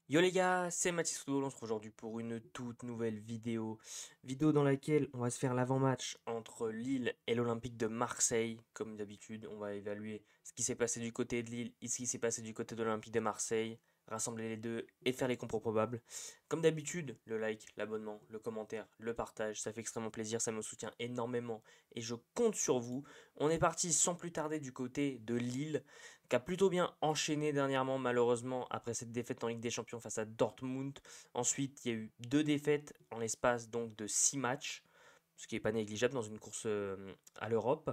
Yo les gars, c'est Mathis Football, on se retrouve aujourd'hui pour une toute nouvelle vidéo. Vidéo dans laquelle on va se faire l'avant-match entre Lille et l'Olympique de Marseille. Comme d'habitude, on va évaluer ce qui s'est passé du côté de Lille et ce qui s'est passé du côté de l'Olympique de Marseille. Rassembler les deux et faire les compos probables. Comme d'habitude, le like, l'abonnement, le commentaire, le partage, ça fait extrêmement plaisir, ça me soutient énormément et je compte sur vous. On est parti sans plus tarder du côté de Lille qui a plutôt bien enchaîné dernièrement, malheureusement, après cette défaite en Ligue des Champions face à Dortmund. Ensuite, il y a eu deux défaites en l'espace donc de 6 matchs, ce qui n'est pas négligeable dans une course à l'Europe.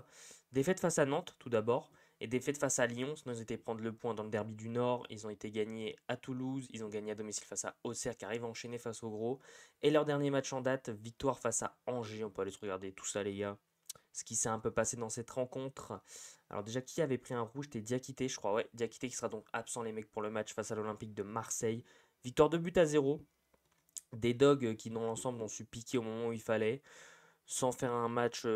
Défaite face à Nantes, tout d'abord, et défaite face à Lyon, sinon ils étaient prendre le point dans le derby du Nord. Ils ont été gagnés à Toulouse, ils ont gagné à domicile face à Auxerre, qui arrive à enchaîner face au Gros. Et leur dernier match en date, victoire face à Angers. On peut aller se regarder tout ça, les gars, ce qui s'est un peu passé dans cette rencontre. Alors déjà, qui avait pris un rouge? C'était Diakité, je crois. Ouais, Diakité qui sera donc absent, les mecs, pour le match face à l'Olympique de Marseille. Victoire de but à zéro. Des dogs qui, dans l'ensemble, ont su piquer au moment où il fallait, sans faire un match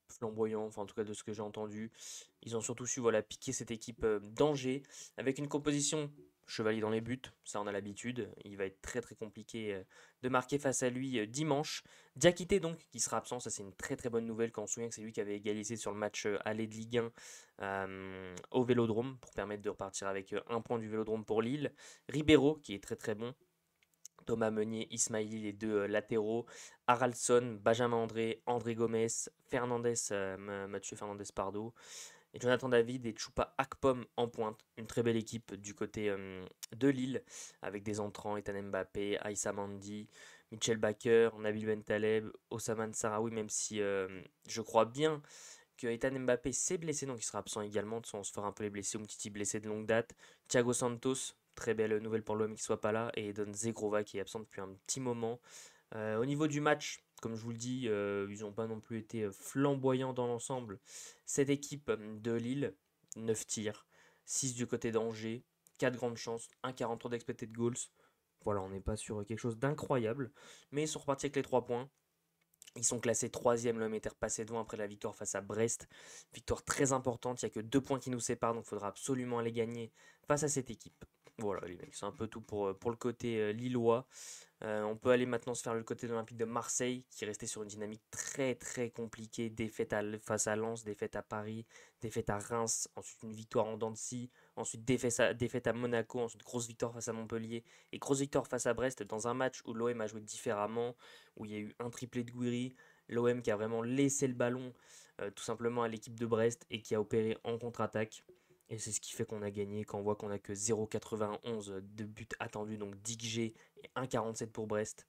flamboyant, enfin en tout cas de ce que j'ai entendu. Ils ont surtout su voilà, piquer cette équipe d'Angers avec une composition chevalier dans les buts, ça on a l'habitude. Il va être très très compliqué de marquer face à lui dimanche. Diakité donc qui sera absent, ça c'est une très très bonne nouvelle quand on se souvient que c'est lui qui avait égalisé sur le match aller de Ligue 1 au Vélodrome pour permettre de repartir avec un point du Vélodrome pour Lille. Ribeiro qui est très très bon. Thomas Meunier, Ismaili, les deux latéraux, Haraldson, Benjamin André, André Gomes, Fernandez, Mathieu Fernandez Pardo, et Jonathan David et Choupa Akpom en pointe. Une très belle équipe du côté de Lille, avec des entrants, Ethan Mbappé, Aïssa Mandi, Mitchell Baker, Nabil Bentaleb, Osaman Sarawi, même si je crois bien que Ethan Mbappé s'est blessé, donc il sera absent également. De toute façon, on se fera un peu les blessés, Umtiti blessé de longue date. Thiago Santos, très belle nouvelle pour l'OM qui soit pas là. Et Don Zegrova qui est absent depuis un petit moment. Au niveau du match, comme je vous le dis, ils n'ont pas non plus été flamboyants dans l'ensemble. Cette équipe de Lille, 9 tirs, 6 du côté d'Angers, 4 grandes chances, 1,43 d'expected goals. Voilà, on n'est pas sur quelque chose d'incroyable. Mais ils sont repartis avec les 3 points. Ils sont classés troisième, l'OM était repassé devant après la victoire face à Brest. Victoire très importante, il n'y a que 2 points qui nous séparent, donc il faudra absolument aller gagner face à cette équipe. Voilà les mecs, c'est un peu tout pour le côté lillois. On peut aller maintenant se faire le côté de l'Olympique de Marseille, qui est resté sur une dynamique très très compliquée. Défaite face à Lens, défaite à Paris, défaite à Reims, ensuite une victoire en dents de scie, ensuite défaite à Monaco, ensuite grosse victoire face à Montpellier, et grosse victoire face à Brest dans un match où l'OM a joué différemment, où il y a eu un triplé de Gouiri. L'OM qui a vraiment laissé le ballon tout simplement à l'équipe de Brest et qui a opéré en contre-attaque. Et c'est ce qui fait qu'on a gagné quand on voit qu'on a que 0,91 de buts attendus, donc 10 G et 1,47 pour Brest.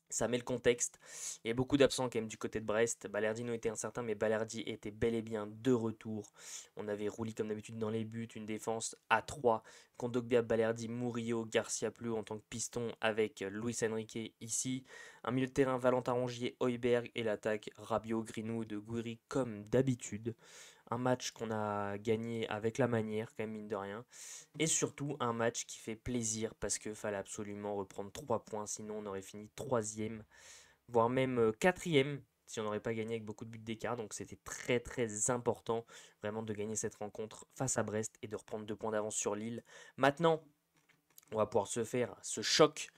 Ça met le contexte. Il y a beaucoup d'absents quand même du côté de Brest. Balerdi était incertain, mais Balerdi était bel et bien de retour. On avait Rouli comme d'habitude dans les buts, une défense à 3. Kondogbia, Balerdi, Murillo, Garcia Pleu en tant que piston avec Luis Enrique ici. Un milieu de terrain, Valentin Rongier, Heuberg et l'attaque, Rabiot, Greenwood, Gouiri comme d'habitude. Un match qu'on a gagné avec la manière, quand même mine de rien. Et surtout un match qui fait plaisir parce qu'il fallait absolument reprendre 3 points, sinon on aurait fini troisième, voire même quatrième si on n'aurait pas gagné avec beaucoup de buts d'écart. Donc c'était très très important vraiment de gagner cette rencontre face à Brest et de reprendre 2 points d'avance sur Lille. Maintenant, on va pouvoir se faire ce choc,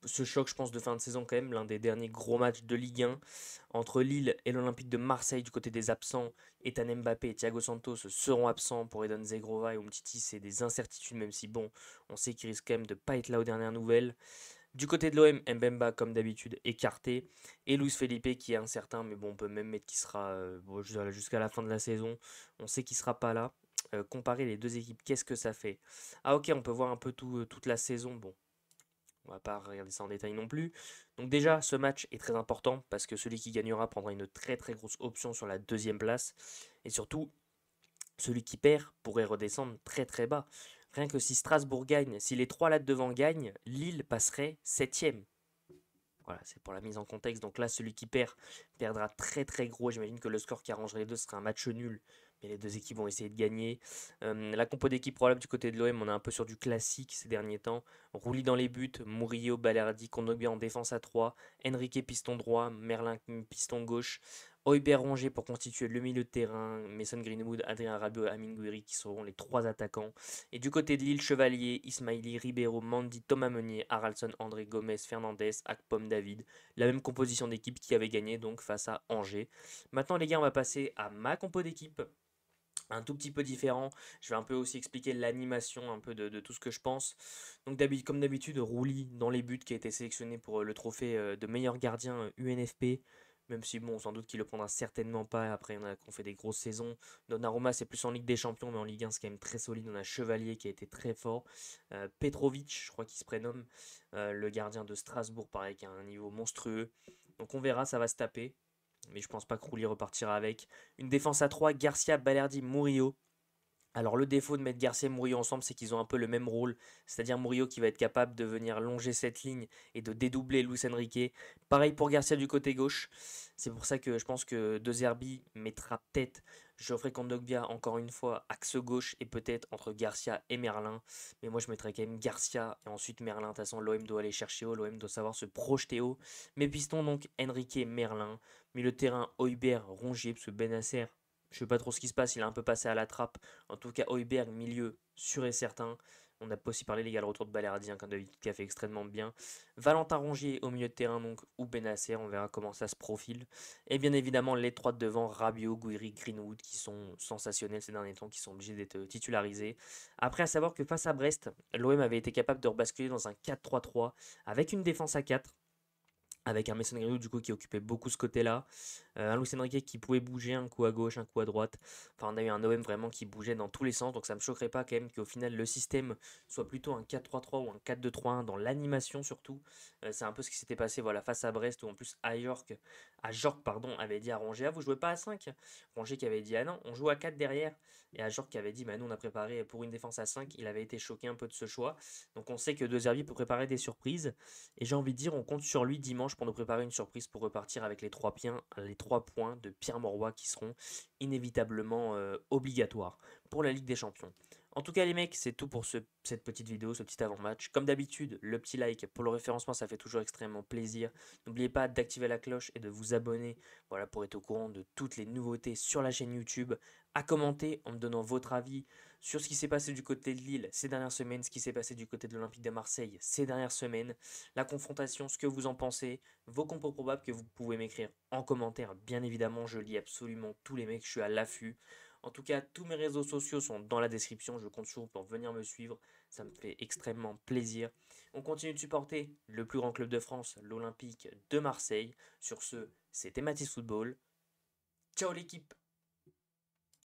je pense, de fin de saison quand même, l'un des derniers gros matchs de Ligue 1 entre Lille et l'Olympique de Marseille du côté des absents. Ethan Mbappé et Thiago Santos seront absents pour Edon Zegrova et Umtiti, c'est des incertitudes, même si bon, on sait qu'ils risquent quand même de ne pas être là aux dernières nouvelles. Du côté de l'OM, Mbemba comme d'habitude écarté et Luis Felipe qui est incertain, mais bon, on peut même mettre qu'il sera bon, jusqu'à la fin de la saison. On sait qu'il sera pas là. Comparer les deux équipes, qu'est-ce que ça fait? Ah ok, on peut voir un peu toute la saison. Bon, on va pas regarder ça en détail non plus. Donc déjà, ce match est très important parce que celui qui gagnera prendra une très très grosse option sur la deuxième place. Et surtout, celui qui perd pourrait redescendre très très bas. Rien que si Strasbourg gagne, si les trois là devant gagnent, Lille passerait septième. Voilà, c'est pour la mise en contexte. Donc là, celui qui perd perdra très très gros. J'imagine que le score qui arrangerait les deux serait un match nul. Mais les deux équipes vont essayer de gagner. La compo d'équipe probable du côté de l'OM, on est un peu sur du classique ces derniers temps. Rouli dans les buts, Murillo, Balerdi, Kondogbia en défense à 3, Enrique piston droit, Merlin piston gauche, Højbjerg Rongier pour constituer le milieu de terrain, Mason Greenwood, Adrien Rabiot, Amine Gouiri qui seront les trois attaquants. Et du côté de Lille, Chevalier, Ismaili, Ribeiro, Mandy, Thomas Meunier, Haraldsson, André Gomez, Fernandez, Akpom, David. La même composition d'équipe qui avait gagné donc face à Angers. Maintenant les gars, on va passer à ma compo d'équipe. Un tout petit peu différent. Je vais un peu aussi expliquer l'animation un peu de tout ce que je pense. Donc comme d'habitude, Rouli dans les buts qui a été sélectionné pour le trophée de meilleur gardien UNFP. Même si bon, sans doute qu'il le prendra certainement pas. Après, il y en a qui ont fait des grosses saisons. Donnarumma, c'est plus en Ligue des Champions, mais en Ligue 1, c'est quand même très solide. On a Chevalier qui a été très fort. Petrovic, je crois qu'il se prénomme. Le gardien de Strasbourg, pareil, qui a un niveau monstrueux. Donc on verra, ça va se taper. Mais je pense pas que Rouli repartira avec. Une défense à 3, Garcia, Balerdi, Murillo. Alors le défaut de mettre Garcia et Murillo ensemble, c'est qu'ils ont un peu le même rôle, c'est-à-dire Murillo qui va être capable de venir longer cette ligne et de dédoubler Luis Enrique. Pareil pour Garcia du côté gauche. C'est pour ça que je pense que De Zerbi mettra peut-être Geoffrey Kondogbia encore une fois axe gauche et peut-être entre Garcia et Merlin. Mais moi je mettrais quand même Garcia et ensuite Merlin. De toute façon l'OM doit aller chercher haut, l'OM doit savoir se projeter haut. Mes pistons donc Enrique, Merlin. Milieu de terrain Højbjerg, Rongier, parce que Benacer, je sais pas trop ce qui se passe, il a un peu passé à la trappe. En tout cas, Højbjerg, milieu, sûr et certain. On a pas aussi parlé, les gars, le retour de Balerdi, comme d'habitude, qui a fait extrêmement bien. Valentin Rongier au milieu de terrain, donc, ou Benacer, on verra comment ça se profile. Et bien évidemment, les trois de devant, Rabiot, Gouiri, Greenwood, qui sont sensationnels ces derniers temps, qui sont obligés d'être titularisés. Après, à savoir que face à Brest, l'OM avait été capable de rebasculer dans un 4-3-3 avec une défense à 4 avec un Mason Greenwood du coup qui occupait beaucoup ce côté-là, un Luis Enrique qui pouvait bouger un coup à gauche, un coup à droite. Enfin, on a eu un OM vraiment qui bougeait dans tous les sens, donc ça me choquerait pas quand même qu'au final le système soit plutôt un 4-3-3 ou un 4-2-3-1 dans l'animation surtout. C'est un peu ce qui s'était passé voilà face à Brest où en plus à Jork pardon, avait dit à Rongier: ah, vous jouez pas à 5. Rongier qui avait dit ah non, on joue à 4 derrière. Et à Jork qui avait dit bah nous on a préparé pour une défense à 5. Il avait été choqué un peu de ce choix. Donc on sait que De Zerbi peut préparer des surprises. Et j'ai envie de dire, on compte sur lui dimanche pour nous préparer une surprise pour repartir avec les 3 points de Pierre Mauroy qui seront inévitablement obligatoires pour la Ligue des Champions. En tout cas les mecs, c'est tout pour cette petite vidéo, ce petit avant-match. Comme d'habitude, le petit like pour le référencement, ça fait toujours extrêmement plaisir. N'oubliez pas d'activer la cloche et de vous abonner, voilà, pour être au courant de toutes les nouveautés sur la chaîne YouTube. À commenter en me donnant votre avis sur ce qui s'est passé du côté de Lille ces dernières semaines, ce qui s'est passé du côté de l'Olympique de Marseille ces dernières semaines, la confrontation, ce que vous en pensez, vos compos probables que vous pouvez m'écrire en commentaire. Bien évidemment, je lis absolument tous les mecs, je suis à l'affût. En tout cas, tous mes réseaux sociaux sont dans la description, je compte sur vous pour venir me suivre, ça me fait extrêmement plaisir. On continue de supporter le plus grand club de France, l'Olympique de Marseille. Sur ce, c'était Mathis Football. Ciao l'équipe!